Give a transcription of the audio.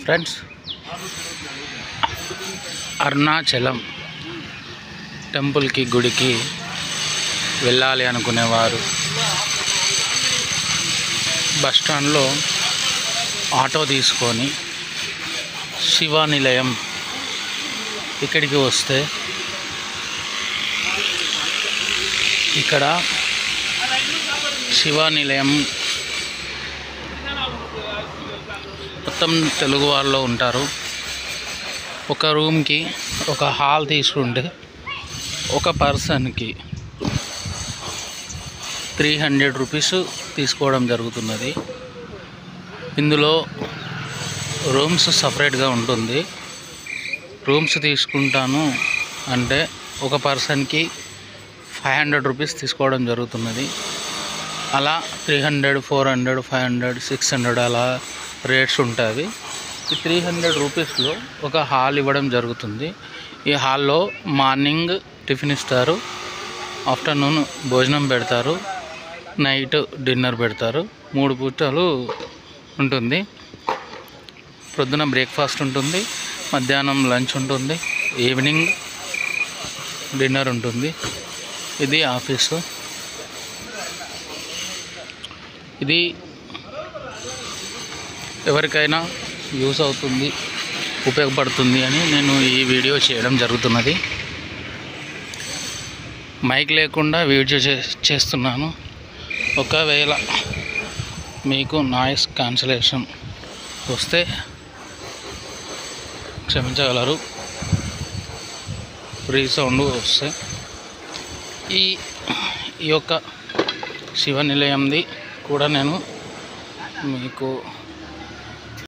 Friends, Arunachalam టెంపుల్కి గుడికి వెళ్ళాలి అనుకునేవారు బస్టాండ్లో ఆటో తీసుకొని శివానిలయం ఇక్కడికి వస్తే ఇక్కడ శివానిలయం మొత్తం తెలుగు వాళ్ళు ఉంటారు. ఒక రూమ్కి ఒక హాల్ తీసుకుంటే ఒక పర్సన్కి 300 రూపీస్ తీసుకోవడం జరుగుతున్నది. ఇందులో రూమ్స్ సపరేట్గా ఉంటుంది. రూమ్స్ తీసుకుంటాను అంటే ఒక పర్సన్కి 500 రూపీస్ తీసుకోవడం జరుగుతున్నది. అలా 300, 400, 500, 600 అలా రేట్స్ ఉంటాయి. ఈ 300 రూపీస్లో ఒక హాల్ ఇవ్వడం జరుగుతుంది. ఈ హాల్లో మార్నింగ్ టిఫిన్ ఇస్తారు, ఆఫ్టర్నూన్ భోజనం పెడతారు, నైట్ డిన్నర్ పెడతారు. 3 పూటలు ఉంటుంది. ప్రొద్దున బ్రేక్ఫాస్ట్ ఉంటుంది, మధ్యాహ్నం లంచ్ ఉంటుంది, ఈవినింగ్ డిన్నర్ ఉంటుంది. ఇది ఆఫీసు. ఇది ఎవరికైనా యూస్ అవుతుంది, ఉపయోగపడుతుంది అని నేను ఈ వీడియో చేయడం జరుగుతున్నది. మైక్ లేకుండా వీడియో చేస్తున్నాను. ఒకవేళ మీకు నాయిస్ క్యాన్సిలేషన్ వస్తే క్షమించగలరు. రీసౌండ్ వస్తే ఈ యొక్క శివ నిలయంది కూడా నేను మీకు